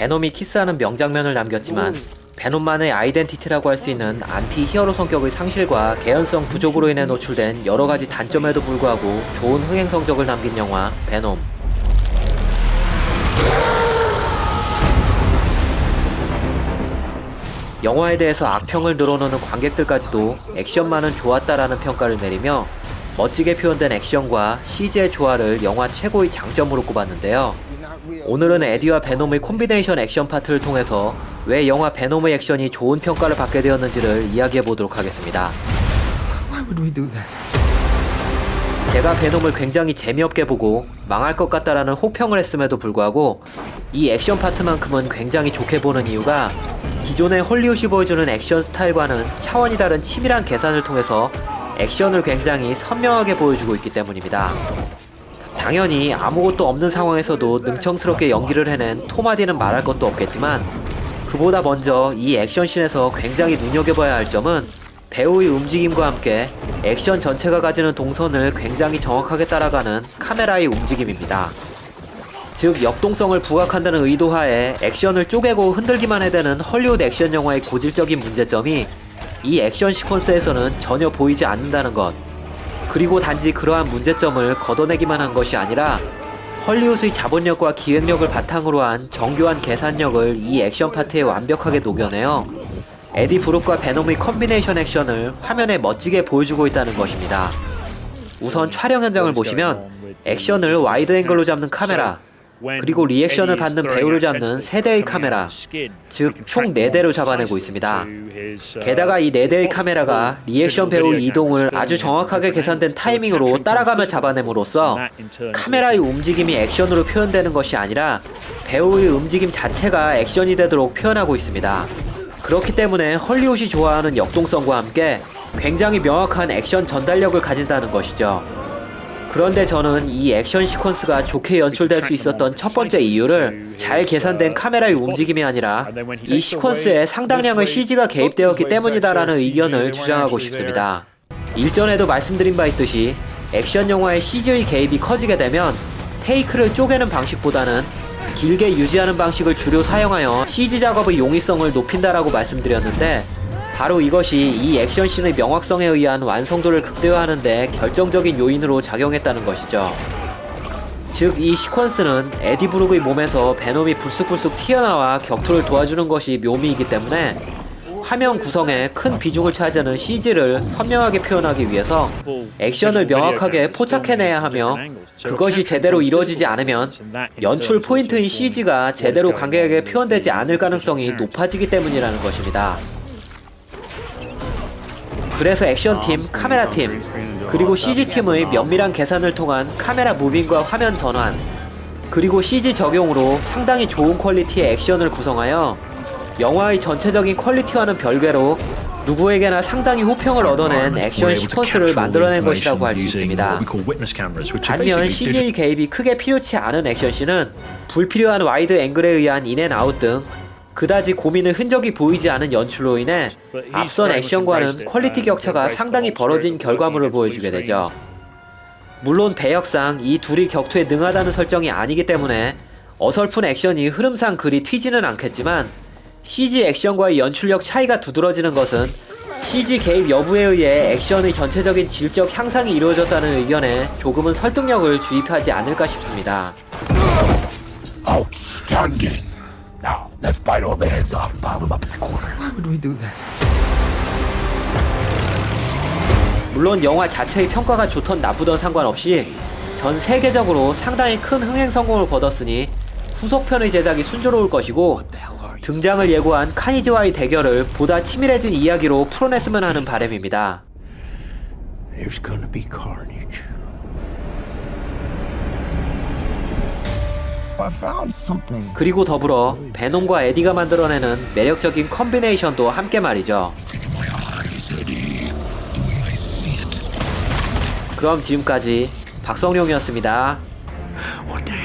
베놈이 키스하는 명장면을 남겼지만 베놈만의 아이덴티티라고 할 수 있는 안티 히어로 성격의 상실과 개연성 부족으로 인해 노출된 여러가지 단점에도 불구하고 좋은 흥행 성적을 남긴 영화 베놈. 영화에 대해서 악평을 늘어놓는 관객들까지도 액션만은 좋았다라는 평가를 내리며 멋지게 표현된 액션과 CG의 조화를 영화 최고의 장점으로 꼽았는데요. 오늘은 에디와 베놈의 콤비네이션 액션 파트를 통해서 왜 영화 베놈의 액션이 좋은 평가를 받게 되었는지를 이야기해보도록 하겠습니다. 제가 베놈을 굉장히 재미없게 보고 망할 것 같다라는 혹평을 했음에도 불구하고 이 액션 파트만큼은 굉장히 좋게 보는 이유가 기존의 헐리우드이 보여주는 액션 스타일과는 차원이 다른 치밀한 계산을 통해서 액션을 굉장히 선명하게 보여주고 있기 때문입니다. 당연히 아무것도 없는 상황에서도 능청스럽게 연기를 해낸 톰 하디는 말할 것도 없겠지만 그보다 먼저 이 액션씬에서 굉장히 눈여겨봐야 할 점은 배우의 움직임과 함께 액션 전체가 가지는 동선을 굉장히 정확하게 따라가는 카메라의 움직임입니다. 즉 역동성을 부각한다는 의도하에 액션을 쪼개고 흔들기만 해대는 헐리우드 액션 영화의 고질적인 문제점이 이 액션 시퀀스에서는 전혀 보이지 않는다는 것, 그리고 단지 그러한 문제점을 걷어내기만 한 것이 아니라 헐리우드의 자본력과 기획력을 바탕으로 한 정교한 계산력을 이 액션 파트에 완벽하게 녹여내어 에디 브룩과 베놈의 컨비네이션 액션을 화면에 멋지게 보여주고 있다는 것입니다. 우선 촬영 현장을 보시면 액션을 와이드 앵글로 잡는 카메라, 그리고 리액션을 받는 배우를 잡는 3대의 카메라, 즉 총 4대로 잡아내고 있습니다. 게다가 이 4대의 카메라가 리액션 배우의 이동을 아주 정확하게 계산된 타이밍으로 따라가며 잡아냄으로써 카메라의 움직임이 액션으로 표현되는 것이 아니라 배우의 움직임 자체가 액션이 되도록 표현하고 있습니다. 그렇기 때문에 헐리우드이 좋아하는 역동성과 함께 굉장히 명확한 액션 전달력을 가진다는 것이죠. 그런데 저는 이 액션 시퀀스가 좋게 연출될 수 있었던 첫 번째 이유를 잘 계산된 카메라의 움직임이 아니라 이 시퀀스에 상당량의 CG가 개입되었기 때문이다라는 의견을 주장하고 싶습니다. 일전에도 말씀드린 바 있듯이 액션 영화의 CG의 개입이 커지게 되면 테이크를 쪼개는 방식보다는 길게 유지하는 방식을 주로 사용하여 CG 작업의 용이성을 높인다라고 말씀드렸는데 바로 이것이 이 액션씬의 명확성에 의한 완성도를 극대화하는 데 결정적인 요인으로 작용했다는 것이죠. 즉 이 시퀀스는 에디 브룩의 몸에서 베놈이 불쑥불쑥 튀어나와 격투를 도와주는 것이 묘미이기 때문에 화면 구성에 큰 비중을 차지하는 CG를 선명하게 표현하기 위해서 액션을 명확하게 포착해내야 하며 그것이 제대로 이루어지지 않으면 연출 포인트인 CG가 제대로 관객에게 표현되지 않을 가능성이 높아지기 때문이라는 것입니다. 그래서 액션팀, 카메라팀, 그리고 CG팀의 면밀한 계산을 통한 카메라 무빙과 화면 전환, 그리고 CG 적용으로 상당히 좋은 퀄리티의 액션을 구성하여 영화의 전체적인 퀄리티와는 별개로 누구에게나 상당히 호평을 얻어낸 액션 시퀀스를 만들어낸 것이라고 할 수 있습니다. 반면 CG의 개입이 크게 필요치 않은 액션씬은 불필요한 와이드 앵글에 의한 인앤아웃 등 그다지 고민의 흔적이 보이지 않은 연출로 인해 앞선 액션과는 퀄리티 격차가 상당히 벌어진 결과물을 보여주게 되죠. 물론 배역상 이 둘이 격투에 능하다는 설정이 아니기 때문에 어설픈 액션이 흐름상 그리 튀지는 않겠지만 CG 액션과의 연출력 차이가 두드러지는 것은 CG 개입 여부에 의해 액션의 전체적인 질적 향상이 이루어졌다는 의견에 조금은 설득력을 주입하지 않을까 싶습니다. Outstanding. Now, let's bite all the heads off and pile them up in the corner. Why would we do that? 물론 영화 자체의 평가가 좋던 나쁘던 상관없이 전 세계적으로 상당히 큰 흥행 성공을 거뒀으니 후속편의 제작이 순조로울 것이고 등장을 예고한 카니지와의 대결을 보다 치밀해진 이야기로 풀어냈으면 하는 바람입니다. There's gonna be carnage. I found something. 그리고 더불어 베놈과 에디가 만들어내는 매력적인 컨비네이션도 함께 말이죠. 그럼 지금까지 박성룡이었습니다. What the